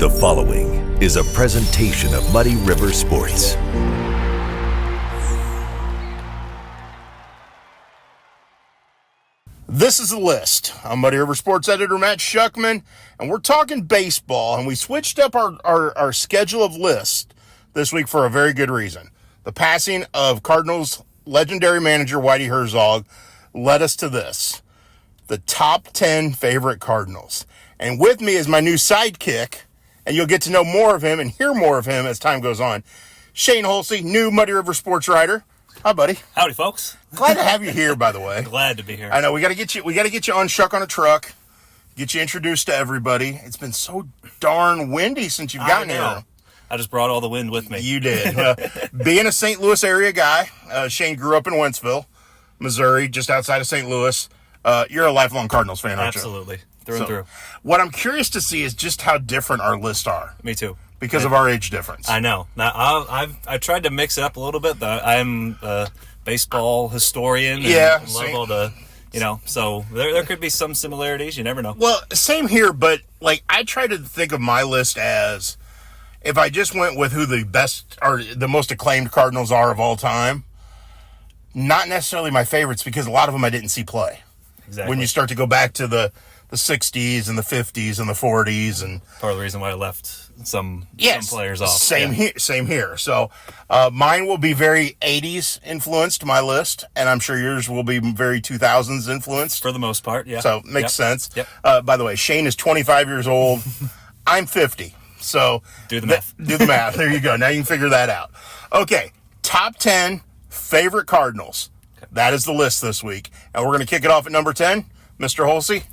The following is a presentation of Muddy River Sports. This is the list. I'm Muddy River Sports editor Matt Schuckman, and we're talking baseball, and we switched up our schedule of lists this week for a very good reason. The passing of Cardinals legendary manager Whitey Herzog led us to this, the top 10 favorite Cardinals. And with me is my new sidekick, and you'll get to know more of him and hear more of him as time goes on, Shane Hulsey, new Muddy River Sports writer. Hi, buddy. Howdy, folks. Glad to have you here, by the way. Glad to be here. I know we got to get you on Shuck on a Truck, get you introduced to everybody. It's been so darn windy since you've gotten here. I just brought all the wind with me. You did. Being a St. Louis area guy, Shane grew up in Wentzville, Missouri, just outside of St. Louis. You're a lifelong Cardinals fan, aren't you? Absolutely, through and through. What I'm curious to see is just how different our lists are. Me too. Because of our age difference. I know. Now, I tried to mix it up a little bit. I'm a baseball historian. And love all the, so there could be some similarities. You never know. Well, same here, but I try to think of my list as if I just went with who the best or the most acclaimed Cardinals are of all time, not necessarily my favorites because a lot of them I didn't see play. Exactly. When you start to go back to the 60s and the 50s and the 40s. And part of the reason why I left some players off. Same here. So mine will be very 80s influenced, my list, and I'm sure yours will be very 2000s influenced. For the most part, yeah. So makes sense. Yep. By the way, Shane is 25 years old. I'm 50. So do the math. Do the math. There you go. Now you can figure that out. Okay, top 10 favorite Cardinals. Okay. That is the list this week. And we're going to kick it off at number 10, Mr. Hulsey.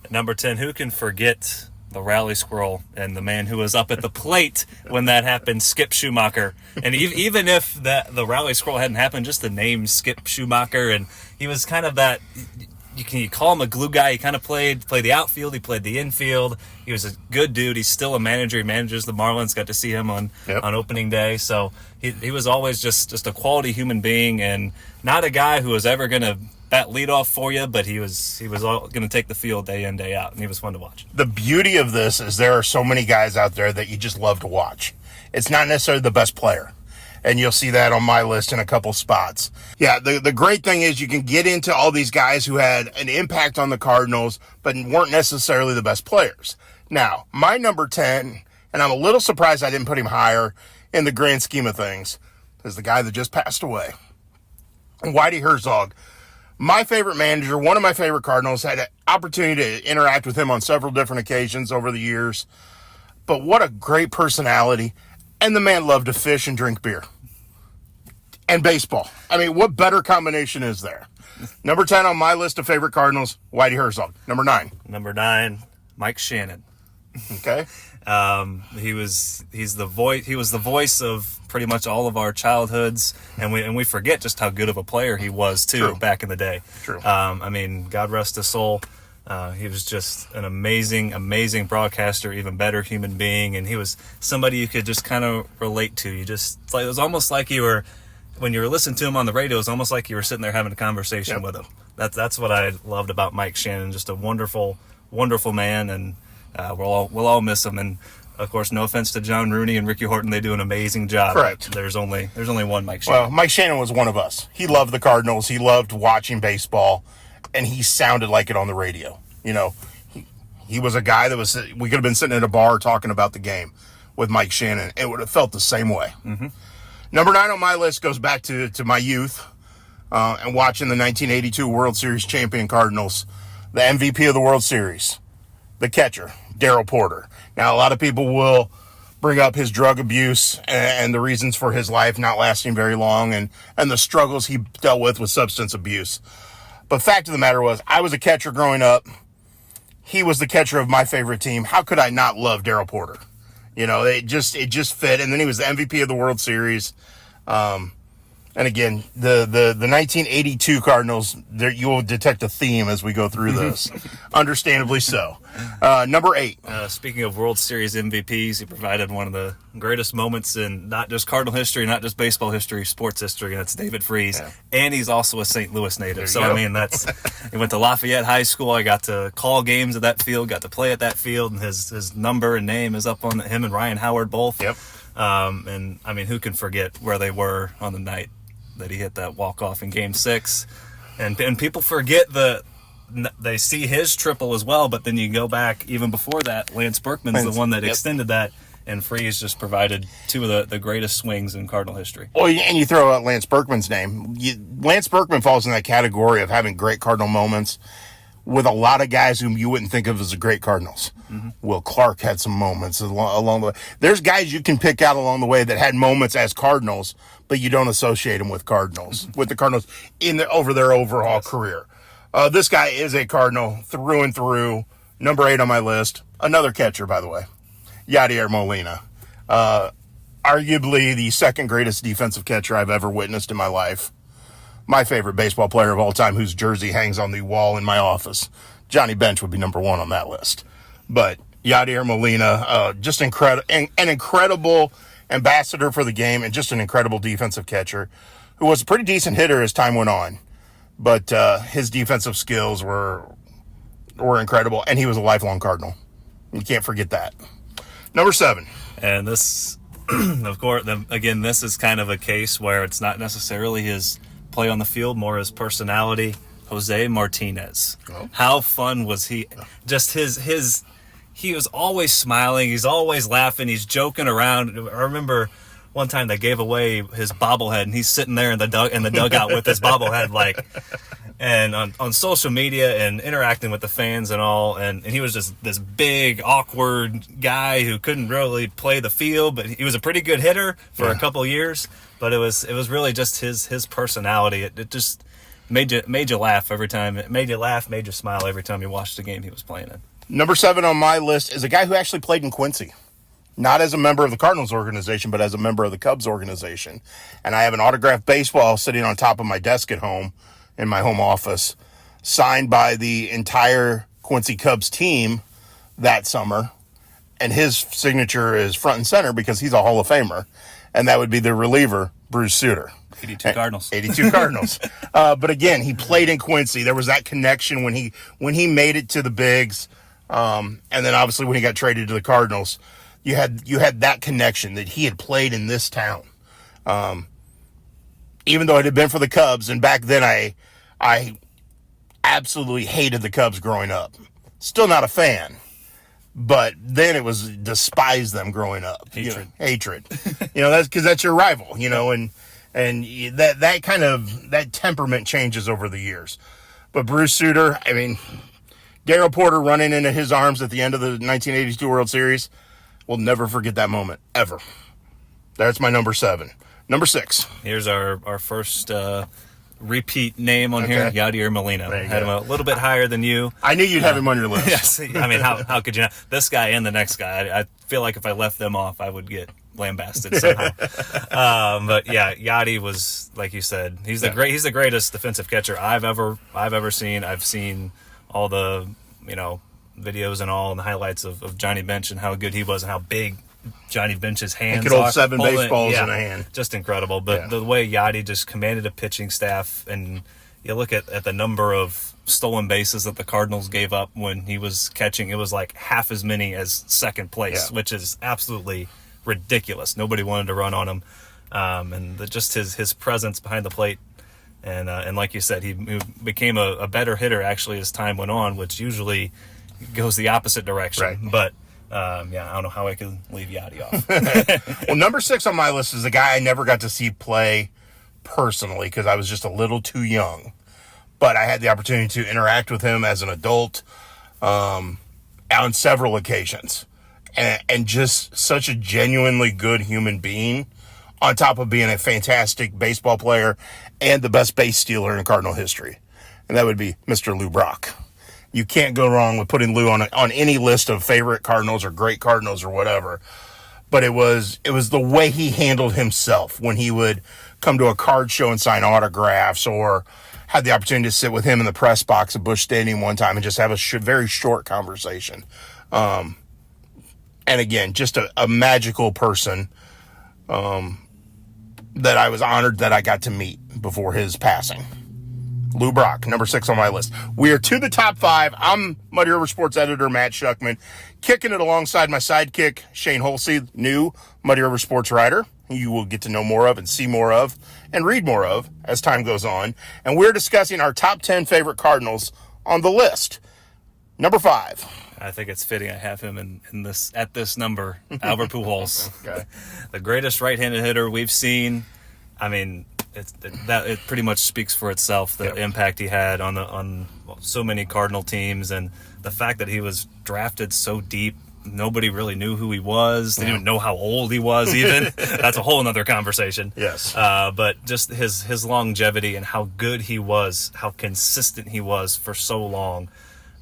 At number 10, who can forget the rally squirrel and the man who was up at the plate when that happened, Skip Schumacher. And even if the rally squirrel hadn't happened, just the name Skip Schumacher, and he was kind of that, you call him a glue guy. He kind of played the outfield, he played the infield. He was a good dude. He's still a manager. He manages the Marlins. Got to see him on opening day. So he was always just a quality human being, and not a guy who was ever going to bat leadoff for you, but he was going to take the field day in, day out, and he was fun to watch. The beauty of this is there are so many guys out there that you just love to watch. It's not necessarily the best player, and you'll see that on my list in a couple spots. Yeah, the great thing is you can get into all these guys who had an impact on the Cardinals, but weren't necessarily the best players. Now, my number 10, and I'm a little surprised I didn't put him higher in the grand scheme of things, is the guy that just passed away, Whitey Herzog. My favorite manager, one of my favorite Cardinals, had an opportunity to interact with him on several different occasions over the years. But what a great personality. And the man loved to fish and drink beer. And baseball. I mean, what better combination is there? Number 10 on my list of favorite Cardinals, Whitey Herzog. Number 9. Number 9, Mike Shannon. Okay. He was the voice of pretty much all of our childhoods, and we forget just how good of a player he was too. True. Back in the day. True. God rest his soul. He was just an amazing broadcaster, even better human being, and he was somebody you could just kind of relate to. It was almost like you were, when you were listening to him on the radio, it was almost like you were sitting there having a conversation with him. That's what I loved about Mike Shannon. Just a wonderful man, and we'll all miss him. And of course, no offense to John Rooney and Ricky Horton, they do an amazing job. Correct. There's only one Mike Shannon. Well, Mike Shannon was one of us. He loved the Cardinals. He loved watching baseball, and he sounded like it on the radio. He was a guy that we could have been sitting at a bar talking about the game with Mike Shannon. It would have felt the same way. Mm-hmm. Number 9 on my list goes back to my youth and watching the 1982 World Series champion Cardinals, the MVP of the World Series, the catcher, Darryl Porter. Now, a lot of people will bring up his drug abuse and the reasons for his life not lasting very long and the struggles he dealt with substance abuse. But fact of the matter was, I was a catcher growing up. He was the catcher of my favorite team. How could I not love Darryl Porter? It just fit. And then he was the MVP of the World Series. And And again, the 1982 Cardinals, there you will detect a theme as we go through this. Understandably so. Number 8. Speaking of World Series MVPs, he provided one of the greatest moments in not just Cardinal history, not just baseball history, sports history, and that's David Freese. Yeah. And he's also a St. Louis native. So, I mean, he went to Lafayette High School. I got to call games at that field, got to play at that field, and his number and name is up on him and Ryan Howard both. Yep. And, I mean, who can forget where they were on the night that he hit that walk-off in Game 6. And people forget they see his triple as well, but then you go back even before that, Lance Berkman's the one that extended that, and Freese just provided two of the greatest swings in Cardinal history. Well, and you throw out Lance Berkman's name. Lance Berkman falls in that category of having great Cardinal moments with a lot of guys whom you wouldn't think of as great Cardinals. Mm-hmm. Will Clark had some moments along the way. There's guys you can pick out along the way that had moments as Cardinals, but you don't associate them with Cardinals, with the Cardinals over their overall career. This guy is a Cardinal through and through. Number 8 on my list. Another catcher, by the way. Yadier Molina. Arguably the second greatest defensive catcher I've ever witnessed in my life. My favorite baseball player of all time whose jersey hangs on the wall in my office. Johnny Bench would be number 1 on that list. But Yadier Molina, just an incredible ambassador for the game and just an incredible defensive catcher who was a pretty decent hitter as time went on. But his defensive skills were incredible, and he was a lifelong Cardinal. You can't forget that. Number 7. And this, of course, again, this is kind of a case where it's not necessarily his play on the field, more his personality. Jose Martinez. Oh. How fun was he? Just he was always smiling. He's always laughing. He's joking around. I remember one time they gave away his bobblehead, and he's sitting there in the dugout with his bobblehead, and on social media and interacting with the fans and all. And he was just this big, awkward guy who couldn't really play the field, but he was a pretty good hitter for a couple years. But it was really just his personality. It just made you laugh every time. It made you laugh, made you smile every time you watched the game he was playing in. Number 7 on my list is a guy who actually played in Quincy. Not as a member of the Cardinals organization, but as a member of the Cubs organization. And I have an autographed baseball sitting on top of my desk at home in my home office, signed by the entire Quincy Cubs team that summer. And his signature is front and center because he's a Hall of Famer. And that would be the reliever, Bruce Sutter. 82 Cardinals. 82 Cardinals. But again, he played in Quincy. There was that connection when he made it to the bigs. And then obviously when he got traded to the Cardinals, you had that connection that he had played in this town. Even though it had been for the Cubs, and back then I absolutely hated the Cubs growing up. Still not a fan. But then it was despise them growing up. Hatred. That's because that's your rival, and that kind of, that temperament changes over the years. But Bruce Sutter, I mean, Darryl Porter running into his arms at the end of the 1982 World Series, we'll never forget that moment, ever. That's my number 7. Number 6. Here's our first repeat name on here, Yadier Molina. Had him a little bit higher than you. I knew you'd have him on your list. Yes. I mean, how could you not? This guy and the next guy, I feel like if I left them off, I would get lambasted somehow. But yeah, Yadi was, like you said, he's the greatest defensive catcher I've ever seen. I've seen all the videos and all and the highlights of Johnny Bench and how good he was and how big Johnny Bench's hands could hold 7 baseballs in a hand. Just incredible. But the way Yadi just commanded a pitching staff, and you look at the number of stolen bases that the Cardinals gave up when he was catching, it was like half as many as second place, which is absolutely ridiculous. Nobody wanted to run on him. And just his presence behind the plate. And like you said, he became a better hitter actually as time went on, which usually goes the opposite direction. Right. But I don't know how I can leave Yadi off. Well, number 6 on my list is a guy I never got to see play personally because I was just a little too young. But I had the opportunity to interact with him as an adult on several occasions. And just such a genuinely good human being, on top of being a fantastic baseball player and the best base stealer in Cardinal history. And that would be Mr. Lou Brock. You can't go wrong with putting Lou on any list of favorite Cardinals or great Cardinals or whatever. but it was the way he handled himself when he would come to a card show and sign autographs, or had the opportunity to sit with him in the press box at Busch Stadium one time and just have a very short conversation. And again, just a magical person that I was honored that I got to meet before his passing. Lou Brock, number 6 on my list. We are to the top 5. I'm Muddy River Sports editor Matt Schuckman, kicking it alongside my sidekick, Shane Hulsey, new Muddy River Sports writer. You will get to know more of and see more of and read more of as time goes on. And we're discussing our top 10 favorite Cardinals on the list. Number 5. I think it's fitting I have him in this at this number, Albert Pujols. Okay. The greatest right-handed hitter we've seen. I mean, it pretty much speaks for itself, the impact he had on so many Cardinal teams, and the fact that he was drafted so deep. Nobody really knew who he was. They didn't even know how old he was even. That's a whole nother conversation. Yes. But just his longevity and how good he was, how consistent he was for so long.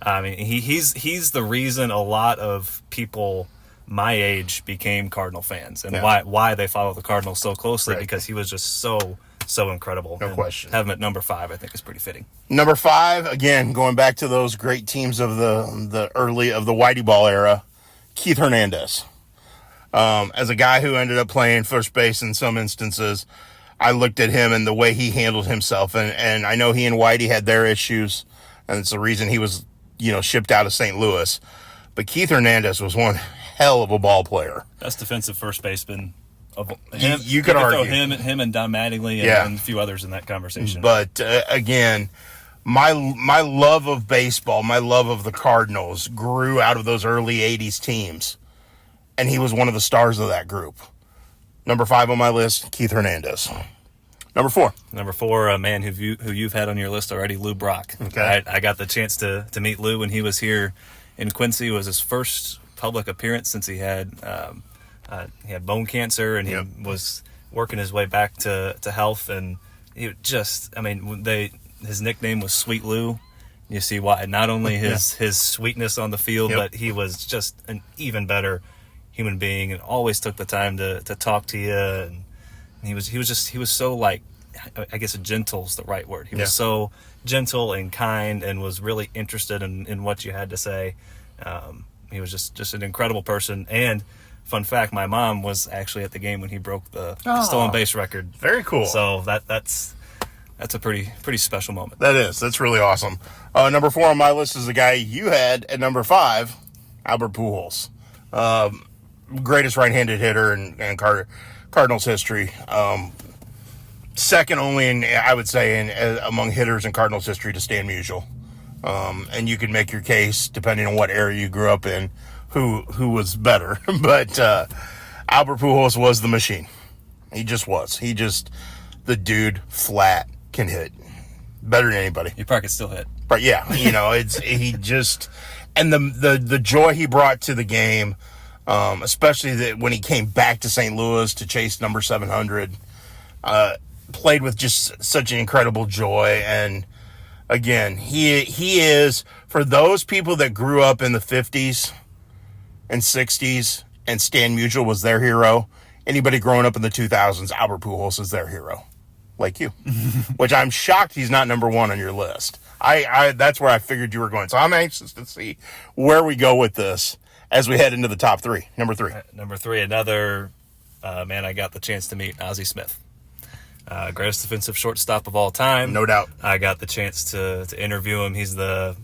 I mean, he's the reason a lot of people my age became Cardinal fans, and why they follow the Cardinals so closely, because he was just so incredible. No question. Have him at number 5, I think, is pretty fitting. Number 5, again, going back to those great teams of the early of the Whitey Ball era, Keith Hernandez. As a guy who ended up playing first base in some instances, I looked at him and the way he handled himself, and I know he and Whitey had their issues, and it's the reason he was, shipped out of St. Louis. But Keith Hernandez was one hell of a ball player. Best defensive first baseman of him. You could argue him and Don Mattingly and a few others in that conversation. But again, my love of baseball, my love of the Cardinals grew out of those early 80s teams. And he was one of the stars of that group. Number 5 on my list, Keith Hernandez. Number 4. Number 4, a man who you've had on your list already, Lou Brock. Okay. I got the chance to meet Lou when he was here in Quincy. It was his first public appearance since he had bone cancer, and he was working his way back to health. And he just, his nickname was Sweet Lou. You see why? Not only his sweetness on the field, but he was just an even better human being, and always took the time to talk to you. And he was so, like, I guess gentle is the right word. He was so gentle and kind, and was really interested in what you had to say. He was just an incredible person. And fun fact, my mom was actually at the game when he broke the stolen base record. Very cool. So that's a pretty special moment. That's really awesome. Number 4 on my list is the guy you had at number 5, Albert Pujols. Greatest right-handed hitter in Cardinals history. Second only, I would say, among hitters in Cardinals history to Stan Musial. And you can make your case, depending on what area you grew up in, who was better. But Albert Pujols was the machine. He just was. The dude flat can hit better than anybody. You probably could still hit. But yeah, and the joy he brought to the game, especially when he came back to St. Louis to chase number 700, played with just such an incredible joy. And again, he is, for those people that grew up in the 50s and 60s and Stan Musial was their hero, anybody growing up in the 2000s, Albert Pujols is their hero, like you, which I'm shocked he's not number 1 on your list. I that's where I figured you were going. So I'm anxious to see where we go with this as we head into the top 3. Number 3. Number 3, another man I got the chance to meet, Ozzie Smith. Greatest defensive shortstop of all time. No doubt. I got the chance to interview him. He's the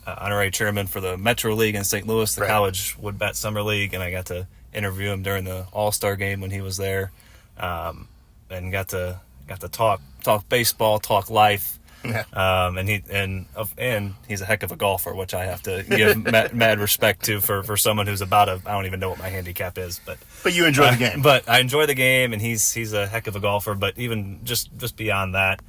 honorary chairman for the Metro League in St. Louis, the College Wood Bat Summer League, and I got to interview him during the All-Star game when he was there, and got to talk baseball, talk life. And he's a heck of a golfer, which I have to give mad respect to for someone who's I don't even know what my handicap is, but you enjoy the game. But I enjoy the game, and he's a heck of a golfer. But even just beyond that,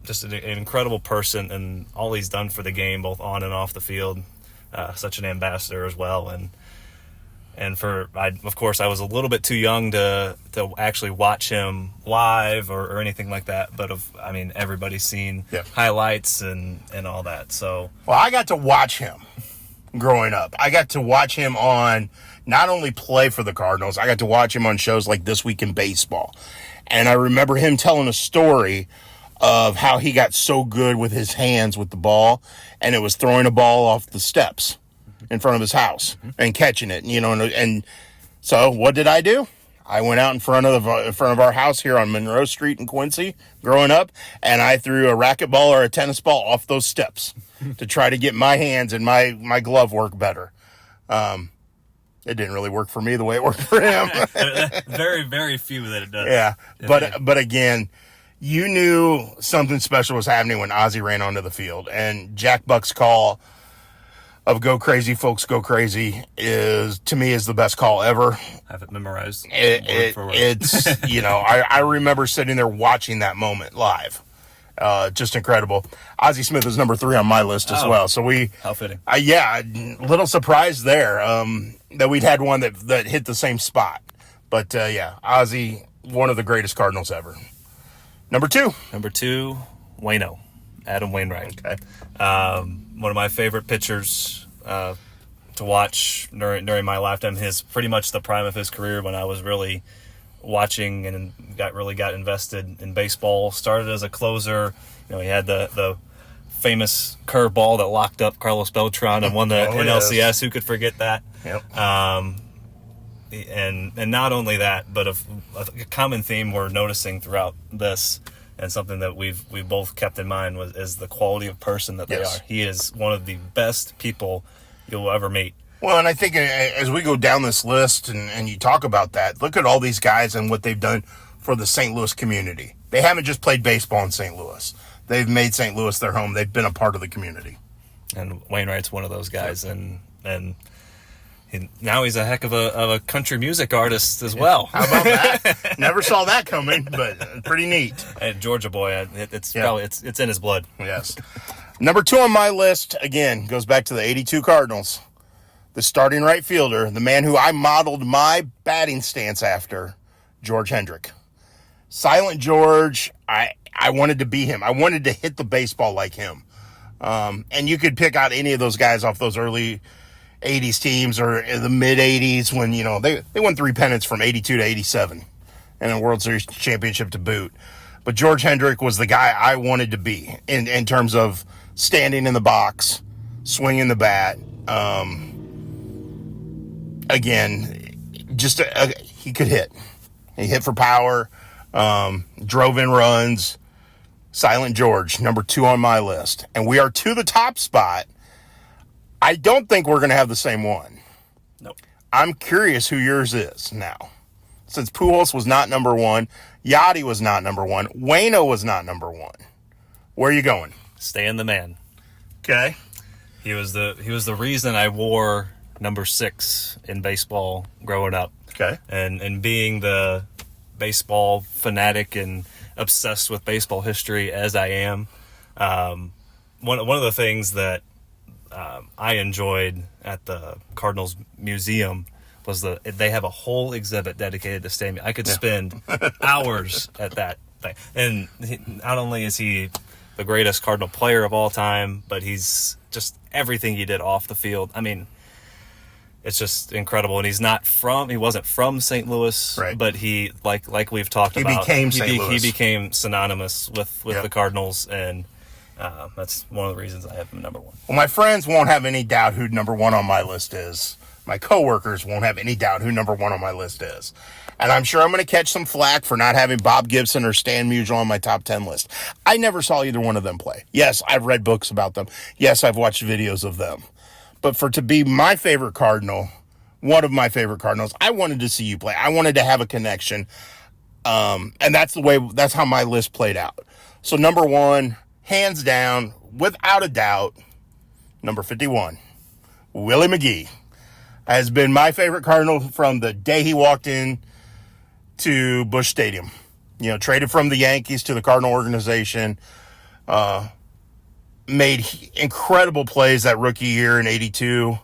just an incredible person, and all he's done for the game, both on and off the field. Such an ambassador as well, and of course I was a little bit too young to actually watch him live or anything like that, but everybody's seen highlights and all that. So I got to watch him growing up. I got to watch him on not only play for the Cardinals, I got to watch him on shows like This Week in Baseball. And I remember him telling a story of how he got so good with his hands with the ball, and it was throwing a ball off the steps in front of his house and catching it. And so what did I do? I went out in front of our house here on Monroe Street in Quincy growing up, and I threw a racquetball or a tennis ball off those steps to try to get my hands and my glove work better. It didn't really work for me the way it worked for him. Very, very few that it does. Yeah, but again, you knew something special was happening when Ozzie ran onto the field, and Jack Buck's call of "Go crazy, folks, go crazy" is the best call ever. I have it memorized. It's I remember sitting there watching that moment live. Just incredible. Ozzie Smith is number 3 on my list as well. So how fitting. Little surprise there that we'd had one that hit the same spot. But Ozzie, one of the greatest Cardinals ever. Number 2, Waino, Adam Wainwright. Okay. One of my favorite pitchers to watch during my lifetime. His pretty much the prime of his career when I was really watching and got invested in baseball. Started as a closer. He had the famous curveball that locked up Carlos Beltran and won the NLCS. Yes. Who could forget that? Yep. And not only that, but a common theme we're noticing throughout this, and something that we've both kept in mind is the quality of person that they are. He is one of the best people you'll ever meet. Well, and I think as we go down this list and you talk about that, look at all these guys and what they've done for the St. Louis community. They haven't just played baseball in St. Louis. They've made St. Louis their home. They've been a part of the community. And Wainwright's one of those guys, and now he's a heck of a country music artist as well. How about that? Never saw that coming, but pretty neat. Georgia boy, it's probably it's in his blood. Yes. Number 2 on my list, again, goes back to the 82 Cardinals. The starting right fielder, the man who I modeled my batting stance after, George Hendrick. Silent George, I wanted to be him. I wanted to hit the baseball like him. And you could pick out any of those guys off those early 80s teams or the mid 80s when, they won 3 pennants from 82 to 87 and a World Series championship to boot. But George Hendrick was the guy I wanted to be in terms of standing in the box, swinging the bat. Again, just he could hit. He hit for power, drove in runs. Silent George, number 2 on my list. And we are to the top spot. I don't think we're going to have the same one. Nope. I'm curious who yours is now. Since Pujols was not number 1, Yachty was not number 1, Waino was not number 1. Where are you going? Stan the man. Okay. He was the reason I wore number 6 in baseball growing up. Okay. And being the baseball fanatic and obsessed with baseball history as I am, one of the things that I enjoyed at the Cardinals Museum was they have a whole exhibit dedicated to Stan. I could spend hours at that thing. And not only is he the greatest Cardinal player of all time, but he's just everything he did off the field. I mean, it's just incredible. And he wasn't from St. Louis, right. But he, like we've talked about, became St. Louis. He became synonymous with the Cardinals, and that's one of the reasons I have him number 1. Well, my friends won't have any doubt who number 1 on my list is. My coworkers won't have any doubt who number 1 on my list is. And I'm sure I'm going to catch some flack for not having Bob Gibson or Stan Musial on my top 10 list. I never saw either one of them play. Yes, I've read books about them. Yes, I've watched videos of them. But to be my favorite Cardinal, one of my favorite Cardinals, I wanted to see you play. I wanted to have a connection. And that's how my list played out. So number 1, hands down, without a doubt, number 51, Willie McGee has been my favorite Cardinal from the day he walked in to Busch Stadium. Traded from the Yankees to the Cardinal organization, made incredible plays that rookie year in 82.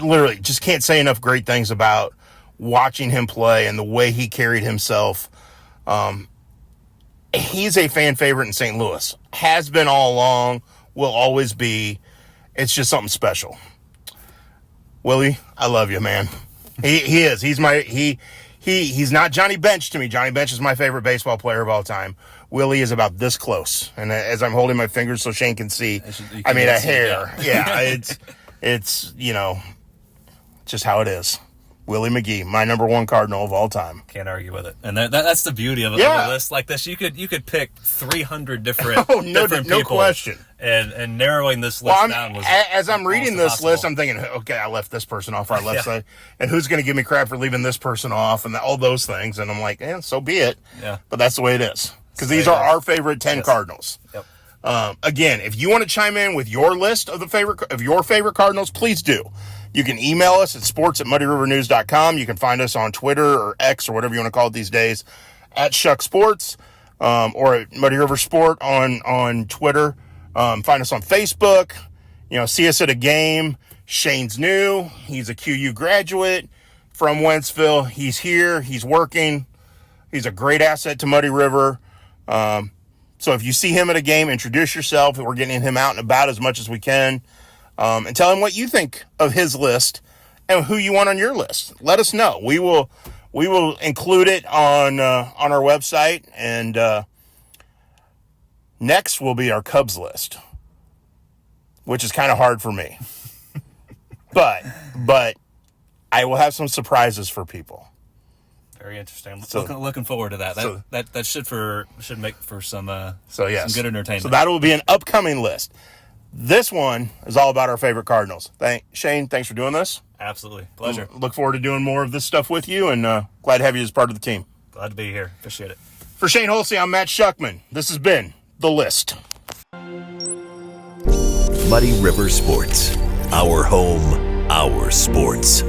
Literally just can't say enough great things about watching him play and the way he carried himself. He's a fan favorite in St. Louis. Has been all along. will always be, it's just something special. Willie, I love you, man. He is. He's not Johnny Bench to me. Johnny Bench is my favorite baseball player of all time. Willie is about this close. And as I'm holding my fingers so Shane can see, I mean, a hair. Yeah, it's, just how it is. Willie McGee, my number one Cardinal of all time. Can't argue with it. And that's the beauty of a list like this. You could pick 300 different different people. No question. And narrowing this list down was as I'm reading this list, I'm thinking, okay, I left this person off our left side, and who's going to give me crap for leaving this person off, and all those things. And I'm like, so be it. Yeah. But that's the way it is, because these are our favorite 10 Cardinals. Yep. Again, if you want to chime in with your list of your favorite Cardinals, please do. You can email us at sports@muddyrivernews.com. You can find us on Twitter or X or whatever you want to call it these days at Schuck Sports, or at Muddy River Sport on Twitter. Find us on Facebook. See us at a game. Shane's new. He's a QU graduate from Wentzville. He's here. He's working. He's a great asset to Muddy River. So if you see him at a game, introduce yourself. We're getting him out and about as much as we can. And tell him what you think of his list and who you want on your list. Let us know. We will include it on our website. And next will be our Cubs list, which is kind of hard for me. but I will have some surprises for people. Very interesting. Looking forward to that. That should make for some some good entertainment. So that will be an upcoming list. This one is all about our favorite Cardinals. Shane, thanks for doing this. Absolutely. Pleasure. Look forward to doing more of this stuff with you, and glad to have you as part of the team. Glad to be here. Appreciate it. For Shane Hulsey, I'm Matt Schuckman. This has been The List. Muddy River Sports. Our home, our sports.